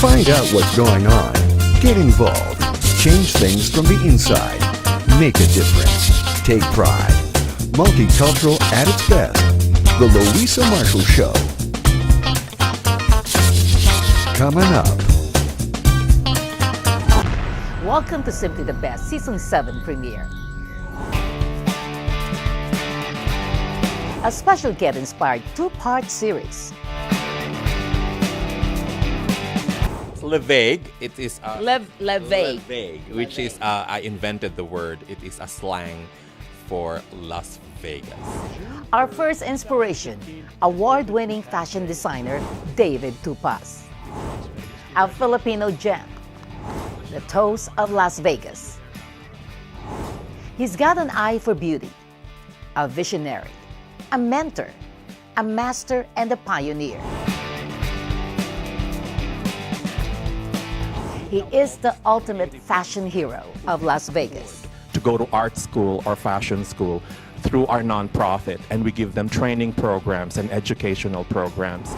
Find out what's going on. Get involved. Change things from the inside. Make a difference. Take pride. Multicultural at its best. The Luisa Marshall Show. Coming up. Welcome to Simply the Best Season 7 premiere. A special Get-inspired two-part series. Levague, it is Levague, which is I invented the word. It is a slang for Las Vegas. Our first inspiration, award-winning fashion designer David Tupaz. A Filipino gem, the toast of Las Vegas. He's got an eye for beauty, a visionary, a mentor, a master, and a pioneer. He is the ultimate fashion hero of Las Vegas. To go to art school or fashion school through our nonprofit, and we give them training programs and educational programs.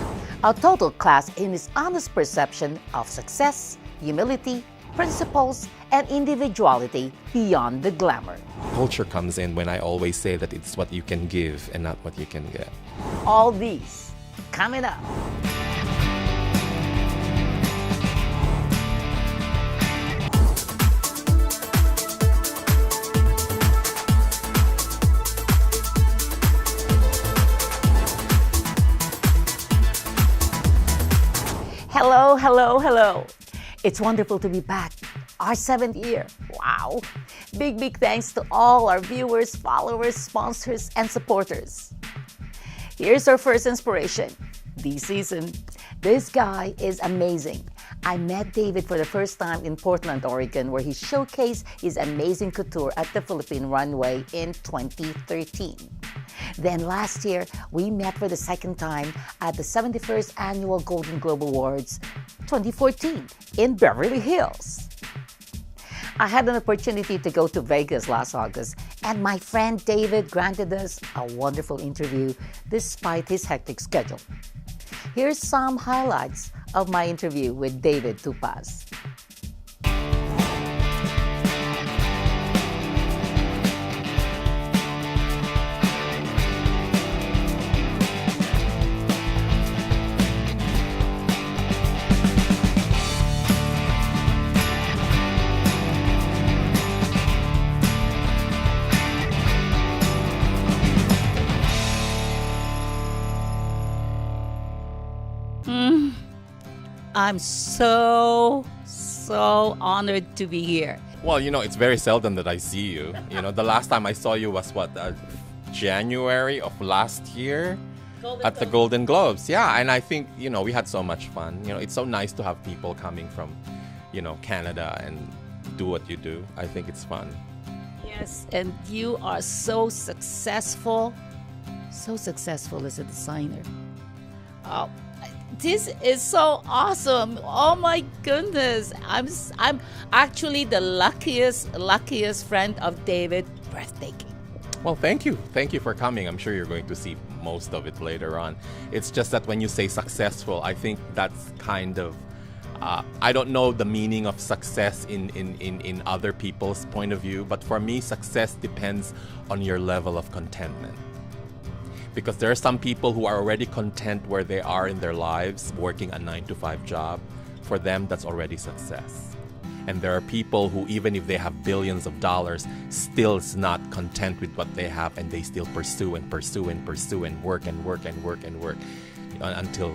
A total class in his honest perception of success, humility, principles, and individuality beyond the glamour. Culture comes in when I always say that it's what you can give and not what you can get. All these coming up. Hello, hello, hello. It's wonderful to be back. Our 7th year. Wow. Big thanks to all our viewers, followers, sponsors, and supporters. Here's our first inspiration. This season, this guy is amazing. I met David for the first time in Portland, Oregon, where he showcased his amazing couture at the Philippine runway in 2013. Then last year, we met for the second time at the 71st Annual Golden Globe Awards 2014 in Beverly Hills. I had an opportunity to go to Vegas last August, and my friend David granted us a wonderful interview despite his hectic schedule. Here's some highlights of my interview with David Tupaz. I'm so honored to be here. Well, it's very seldom that I see you. The last time I saw you was January of last year at the Golden Globes. Yeah, and I think, we had so much fun. It's so nice to have people coming from, Canada and do what you do. I think it's fun. Yes, and you are so successful as a designer. Oh, this is so awesome. Oh my goodness. I'm actually the luckiest friend of David. Breathtaking. Well, thank you. Thank you for coming. I'm sure you're going to see most of it later on. It's just that when you say successful, I think that's kind of I don't know the meaning of success in other people's point of view, but for me, success depends on your level of contentment. Because there are some people who are already content where they are in their lives, working a 9-to-5 job. For them, that's already success. And there are people who, even if they have billions of dollars, still is not content with what they have, and they still pursue and work until,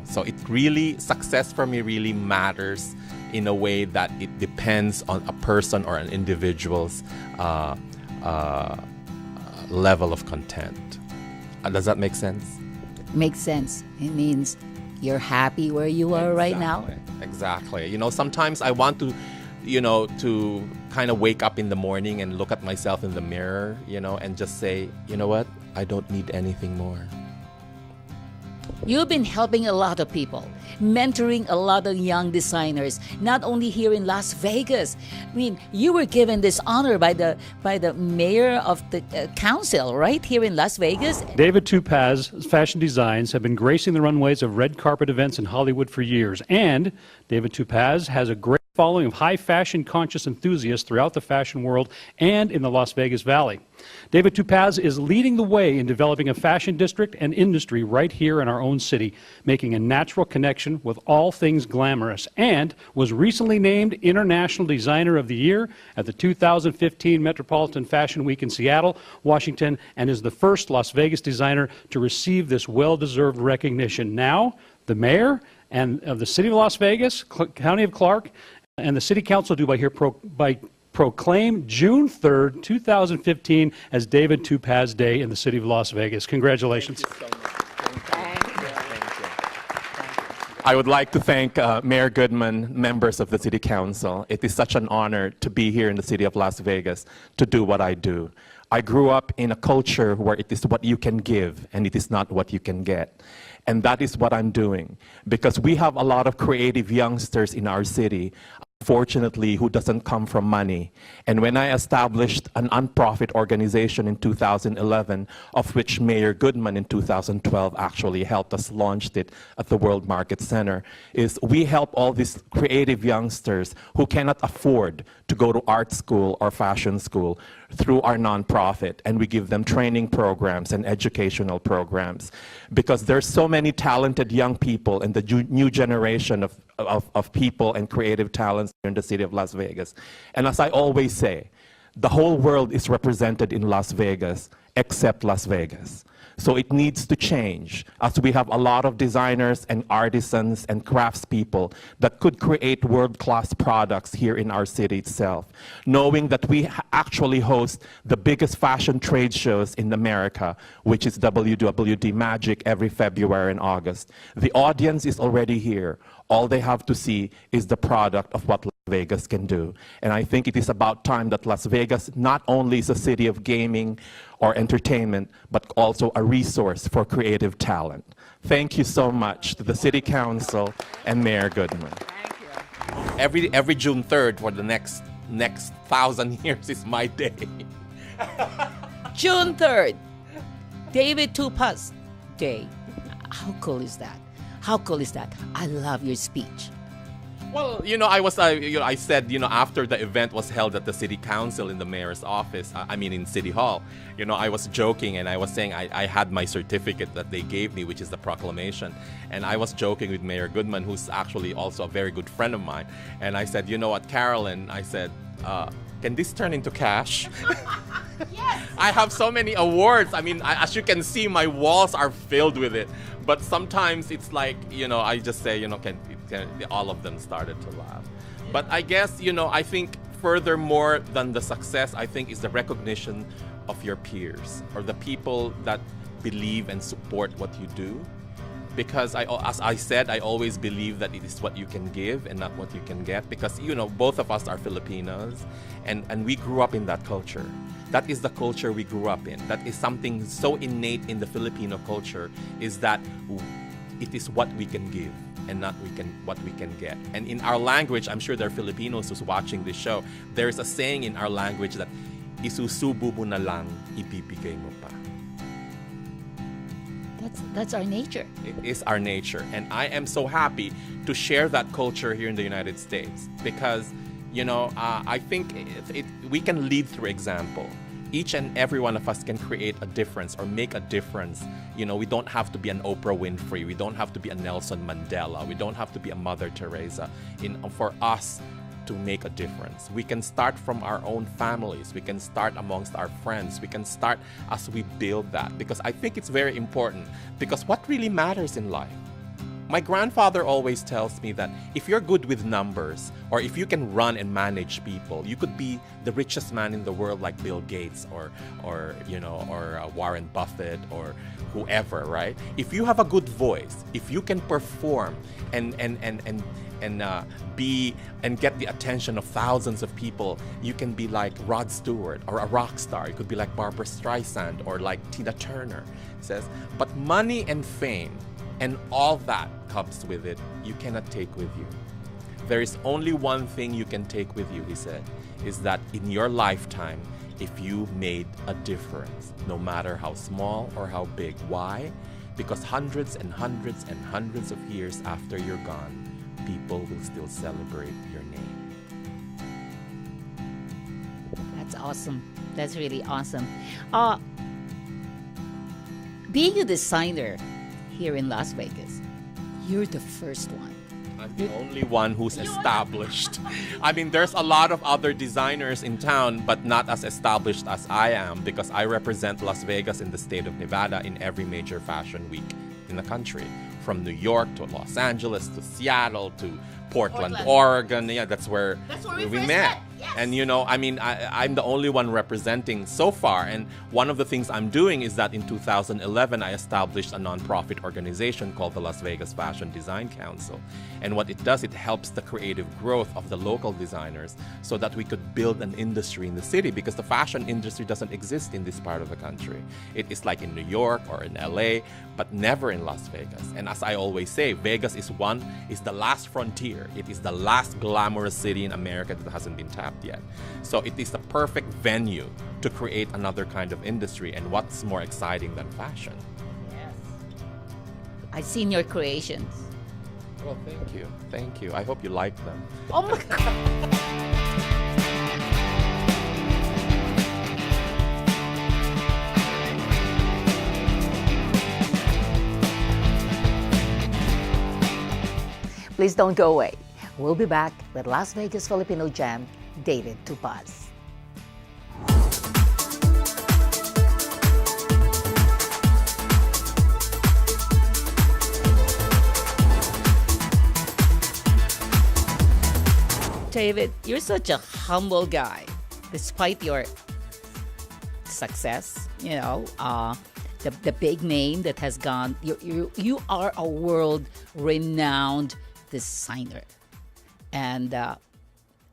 So it really, success for me really matters in a way that it depends on a person or an individual's level of content. Does that make sense? Makes sense. It means you're happy where you are right now. Exactly. Sometimes I want to, to kind of wake up in the morning and look at myself in the mirror, and just say, you know what? I don't need anything more. You've been helping a lot of people, mentoring a lot of young designers, not only here in Las Vegas. I mean, you were given this honor by the mayor of the council, right, here in Las Vegas. David Tupaz's fashion designs have been gracing the runways of red carpet events in Hollywood for years. And David Tupaz has a great following of high fashion conscious enthusiasts throughout the fashion world and in the Las Vegas Valley. David Tupaz is leading the way in developing a fashion district and industry right here in our own city, making a natural connection with all things glamorous, and was recently named International Designer of the Year at the 2015 Metropolitan Fashion Week in Seattle, Washington, and is the first Las Vegas designer to receive this well-deserved recognition. Now, the mayor and of the city of Las Vegas, County of Clark, and the City Council do by proclaim June 3rd, 2015 as David Tupaz Day in the city of Las Vegas. Congratulations. Thank you so much. Thank you. I would like to thank Mayor Goodman, members of the City Council. It is such an honor to be here in the city of Las Vegas to do what I do. I grew up in a culture where it is what you can give and it is not what you can get. And that is what I'm doing, because we have a lot of creative youngsters in our city, fortunately, who doesn't come from money. And when I established an nonprofit organization in 2011, of which Mayor Goodman in 2012 actually helped us launch it at the World Market Center, is we help all these creative youngsters who cannot afford to go to art school or fashion school through our nonprofit, and we give them training programs and educational programs, because there's so many talented young people in the new generation of people and creative talents in the city of Las Vegas. And as I always say, the whole world is represented in Las Vegas except Las Vegas. So it needs to change, as we have a lot of designers and artisans and craftspeople that could create world-class products here in our city itself, knowing that we actually host the biggest fashion trade shows in America, which is WWD Magic every February and August. The audience is already here. All they have to see is the product of what Las Vegas can do. And I think it is about time that Las Vegas not only is a city of gaming or entertainment, but also a resource for creative talent. Thank you so much to the City Council and Mayor Goodman. Every June 3rd for the next 1,000 years is my day. June 3rd, David Tupaz Day. How cool is that? How cool is that? I love your speech. Well, I said, after the event was held at the City Council in the mayor's office, in City Hall, I was joking and I was saying I had my certificate that they gave me, which is the proclamation. And I was joking with Mayor Goodman, who's actually also a very good friend of mine. And I said, you know what, Carolyn, I said, can this turn into cash? Yes. I have so many awards. As you can see, my walls are filled with it. But sometimes it's like, I just say, all of them started to laugh. But I guess, I think furthermore than the success, I think is the recognition of your peers or the people that believe and support what you do. Because as I said, I always believe that it is what you can give and not what you can get. Because, both of us are Filipinos and we grew up in that culture. That is the culture we grew up in. That is something so innate in the Filipino culture, is that it is what we can give and not what we can get. And in our language, I'm sure there are Filipinos who's watching this show, there's a saying in our language that, isusubo mo na lang, ibibigay mo pa. That's our nature. It is our nature. And I am so happy to share that culture here in the United States because, I think we can lead through example. Each and every one of us can create a difference or make a difference. We don't have to be an Oprah Winfrey. We don't have to be a Nelson Mandela. We don't have to be a Mother Teresa for us to make a difference. We can start from our own families. We can start amongst our friends. We can start as we build that, because I think it's very important, because what really matters in life. My grandfather always tells me that if you're good with numbers, or if you can run and manage people, you could be the richest man in the world like Bill Gates or Warren Buffett or whoever, right? If you have a good voice, if you can perform and get the attention of thousands of people, you can be like Rod Stewart or a rock star. You could be like Barbara Streisand or like Tina Turner. It says, but money and fame And all that comes with it, you cannot take with you. There is only one thing you can take with you, he said, is that in your lifetime, if you made a difference, no matter how small or how big. Why? Because hundreds and hundreds and hundreds of years after you're gone, people will still celebrate your name. That's awesome. That's really awesome. Being a designer here in Las Vegas, you're the first one. I'm the only one who's established. I mean, there's a lot of other designers in town, but not as established as I am, because I represent Las Vegas in the state of Nevada in every major fashion week in the country. From New York to Los Angeles to Seattle to Portland, Oregon. Yeah, that's where we first met. Yes. And you know, I mean, I'm the only one representing so far. And one of the things I'm doing is that in 2011, I established a nonprofit organization called the Las Vegas Fashion Design Council. And what it does, it helps the creative growth of the local designers so that we could build an industry in the city, because the fashion industry doesn't exist in this part of the country. It is like in New York or in LA, but never in Las Vegas. And as I always say, Vegas is the last frontier. It is the last glamorous city in America that hasn't been tapped yet. So it is the perfect venue to create another kind of industry. And what's more exciting than fashion? Yes. I've seen your creations. Well, thank you. Thank you. I hope you like them. Oh my God. Please don't go away. We'll be back with Las Vegas Filipino gem, David Tupaz. David, you're such a humble guy, despite your success, the big name that has gone. You are a world-renowned designer, and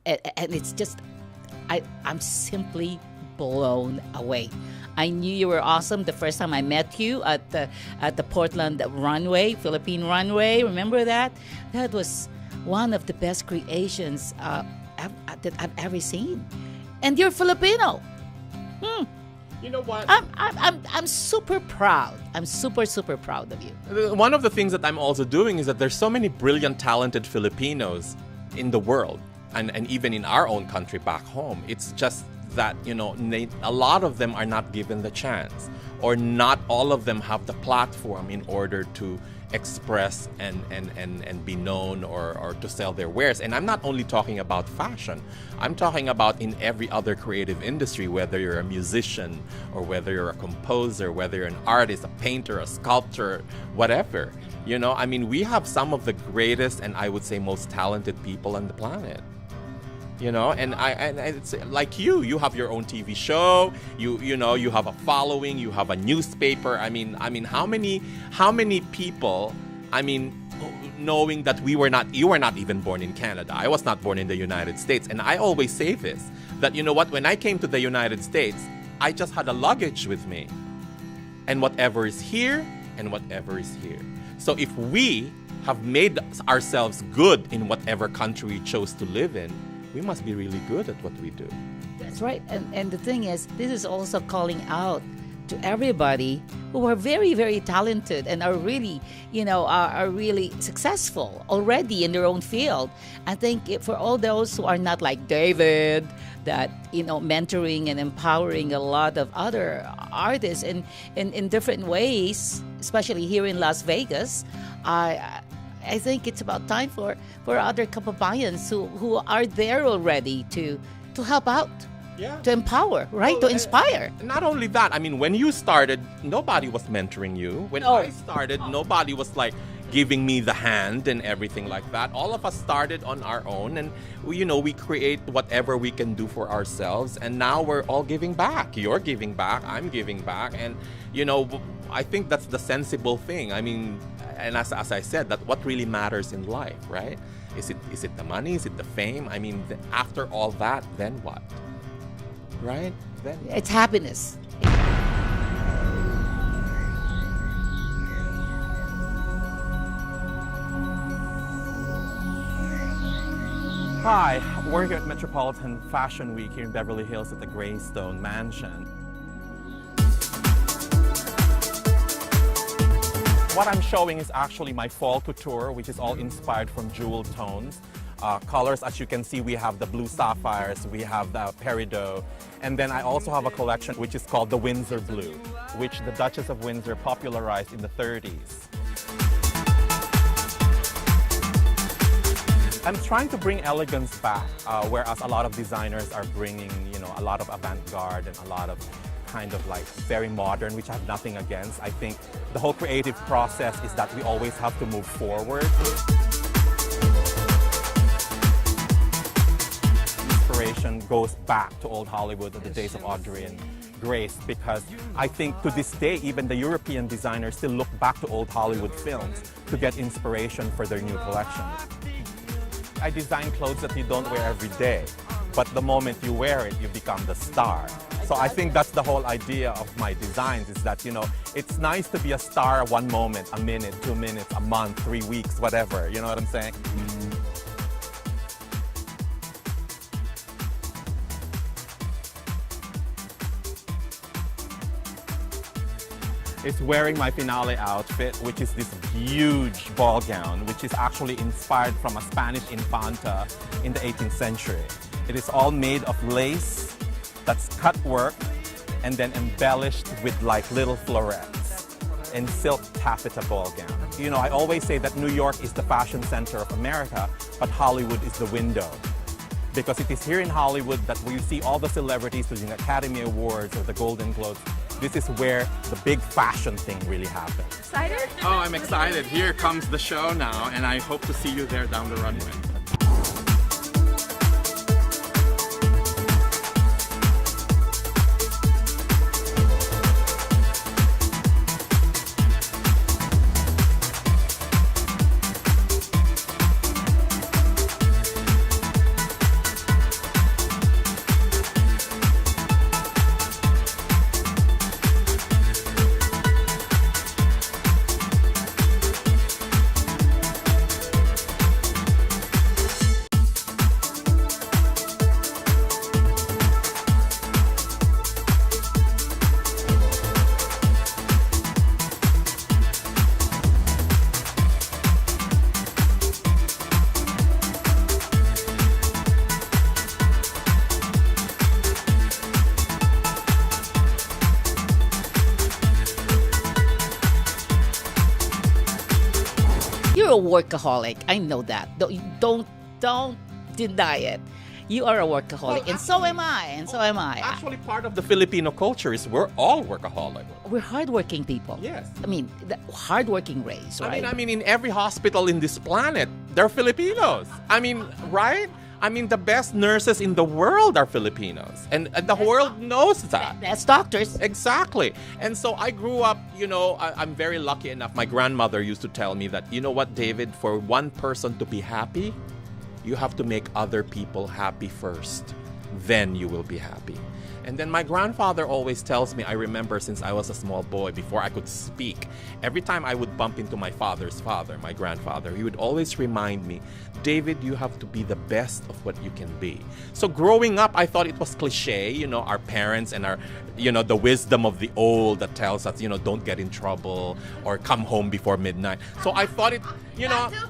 it's just, I'm simply blown away. I knew you were awesome the first time I met you at the Portland runway, Philippine runway. Remember that? That was one of the best creations that I've ever seen. And you're Filipino. You know what? I'm super proud. I'm super proud of you. One of the things that I'm also doing is that there's so many brilliant, talented Filipinos in the world, and even in our own country back home. It's just that, a lot of them are not given the chance, or not all of them have the platform in order to express and be known or to sell their wares. And I'm not only talking about fashion. I'm talking about in every other creative industry, whether you're a musician or whether you're a composer, whether you're an artist, a painter, a sculptor, whatever. We have some of the greatest and I would say most talented people on the planet. And it's like you have your own TV show, you have a following, you have a newspaper. I mean how many people, knowing that you were not even born in Canada. I was not born in the United States. And I always say this, that when I came to the United States, I just had a luggage with me. And whatever is here and whatever is here. So if we have made ourselves good in whatever country we chose to live in, we must be really good at what we do. That's right. And the thing is, this is also calling out to everybody who are very, very talented and are really, are really successful already in their own field. I think for all those who are not like David, that, mentoring and empowering a lot of other artists in different ways, especially here in Las Vegas, I think it's about time for other Kababayans who are there already to help out, to empower, right? Well, to inspire. Not only that, when you started, nobody was mentoring you. When I started, nobody was like giving me the hand and everything like that. All of us started on our own, and we create whatever we can do for ourselves. And now we're all giving back. You're giving back. I'm giving back, and I think that's the sensible thing. And as I said, that what really matters in life, right? Is it the money? Is it the fame? After all that, then what? Right? Then what? It's happiness. Hi, we're here at Metropolitan Fashion Week here in Beverly Hills at the Greystone Mansion. What I'm showing is actually my fall couture, which is all inspired from jewel tones. Colors, as you can see, we have the blue sapphires, we have the peridot, and then I also have a collection which is called the Windsor Blue, which the Duchess of Windsor popularized in the 30s. I'm trying to bring elegance back, whereas a lot of designers are bringing, a lot of avant-garde and a lot of kind of like very modern, which I have nothing against. I think the whole creative process is that we always have to move forward. Inspiration goes back to old Hollywood at the days of Audrey and Grace, because I think to this day, even the European designers still look back to old Hollywood films to get inspiration for their new collections. I design clothes that you don't wear every day, but the moment you wear it, you become the star. So I think that's the whole idea of my designs, is that, it's nice to be a star one moment, a minute, 2 minutes, a month, 3 weeks, whatever, you know what I'm saying? Is wearing my finale outfit, which is this huge ball gown, which is actually inspired from a Spanish infanta in the 18th century. It is all made of lace that's cut work and then embellished with like little florets and silk taffeta ball gown. I always say that New York is the fashion center of America, but Hollywood is the window. Because it is here in Hollywood that where you see all the celebrities doing Academy Awards or the Golden Globes. This is where the big fashion thing really happens. Excited? Oh, I'm excited. Here comes the show now, and I hope to see you there down the runway. You're a workaholic. I know that. Don't deny it. You are a workaholic, and so am I. And so am I. Actually, part of the Filipino culture is we're all workaholic. We're hardworking people. Yes. I mean, the hardworking race, right? I mean, in every hospital in this planet, there are Filipinos. I mean, right? I mean, the best nurses in the world are Filipinos. And the world knows that. That's doctors. Exactly. And so I grew up, I'm very lucky enough. My grandmother used to tell me that, you know what, David, for one person to be happy, you have to make other people happy first. Then you will be happy. And then my grandfather always tells me, I remember since I was a small boy, before I could speak, every time I would bump into my father's father, my grandfather, he would always remind me, David, you have to be the best of what you can be. So growing up, I thought it was cliche, our parents and our, the wisdom of the old that tells us, don't get in trouble or come home before midnight. So I thought it,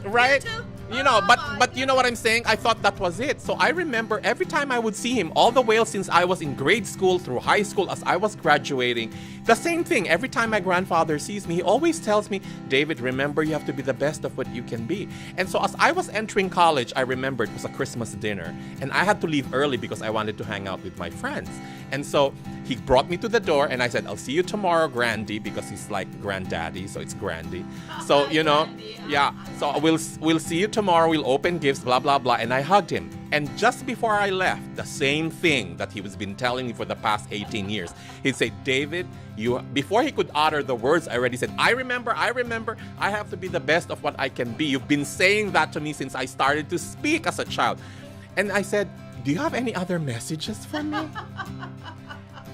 right? But you know what I'm saying? I thought that was it. So I remember every time I would see him, all the way since I was in grade school through high school, as I was graduating, the same thing. Every time my grandfather sees me, he always tells me, David, remember you have to be the best of what you can be. And so as I was entering college, I remember it was a Christmas dinner, and I had to leave early because I wanted to hang out with my friends. And so he brought me to the door, and I said, I'll see you tomorrow, Grandy, because he's like granddaddy, so it's Grandy. So, yeah. So we'll see you tomorrow. We'll open gifts, blah, blah, blah. And I hugged him. And just before I left, the same thing that he was been telling me for the past 18 years, he'd say, David, before he could utter the words, I already said, I remember, I have to be the best of what I can be. You've been saying that to me since I started to speak as a child. And I said, do you have any other messages for me?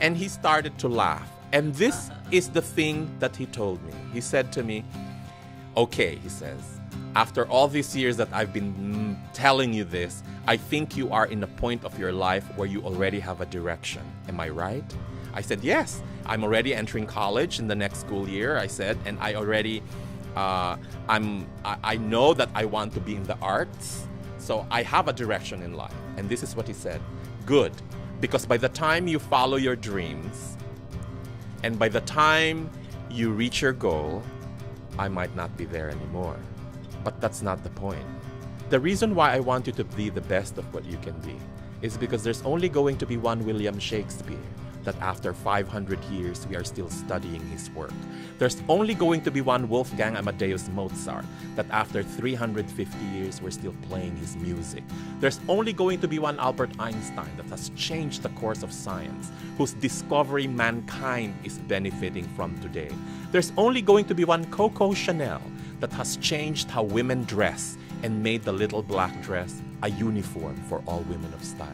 And he started to laugh. And this is the thing that he told me. He said to me, okay, he says, after all these years that I've been telling you this, I think you are in a point of your life where you already have a direction. Am I right? I said, yes. I'm already entering college in the next school year, I said, and I already, I know that I want to be in the arts, so I have a direction in life. And this is what he said, good, because by the time you follow your dreams, and by the time you reach your goal, I might not be there anymore. But that's not the point. The reason why I want you to be the best of what you can be is because there's only going to be one William Shakespeare, that after 500 years we are still studying his work. There's only going to be one Wolfgang Amadeus Mozart, that after 350 years we're still playing his music. There's only going to be one Albert Einstein that has changed the course of science, whose discovery mankind is benefiting from today. There's only going to be one Coco Chanel that has changed how women dress and made the little black dress a uniform for all women of style.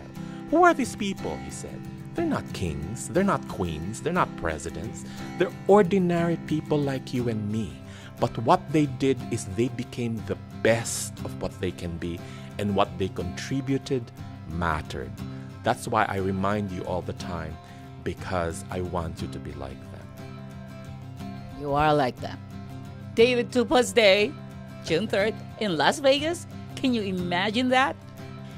Who are these people, he said. They're not kings, they're not queens, they're not presidents. They're ordinary people like you and me. But what they did is they became the best of what they can be, and what they contributed mattered. That's why I remind you all the time, because I want you to be like them. You are like them. David Tupaz Day, June 3rd in Las Vegas. Can you imagine that?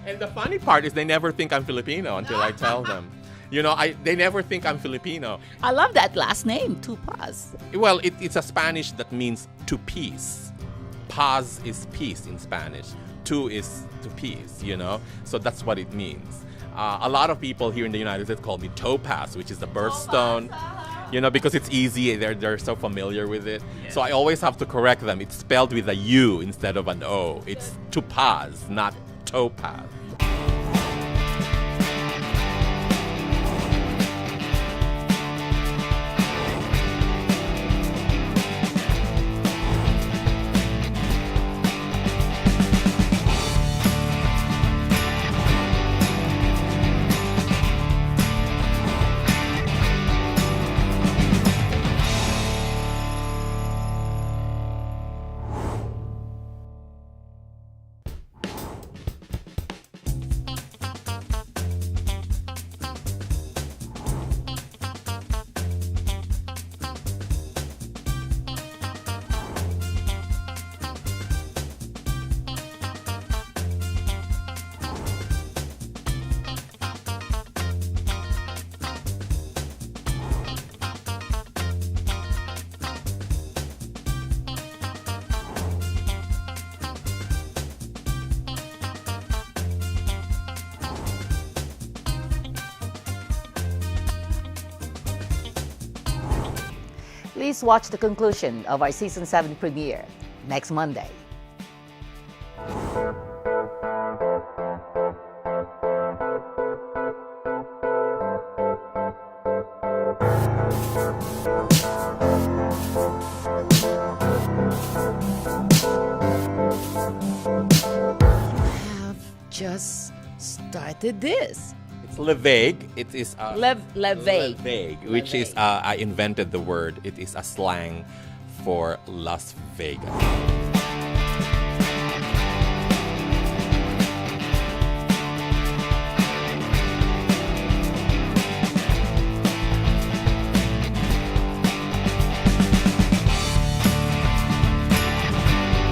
And the funny part is they never think I'm Filipino until I tell them. You know, they never think I'm Filipino. I love that last name, Tupaz. Well, it's a Spanish that means to peace. Paz is peace in Spanish. Tu is to peace, you know? So that's what it means. A lot of people here in the United States call me Topaz, which is the birthstone. You know, because it's easy, they're so familiar with it. So I always have to correct them. It's spelled with a U instead of an O. It's Tupaz, not Topaz. Please watch the conclusion of our Season 7 premiere next Monday. Have just started this. It's levague. It is Levague. levague, which is I invented the word. It is a slang for Las Vegas.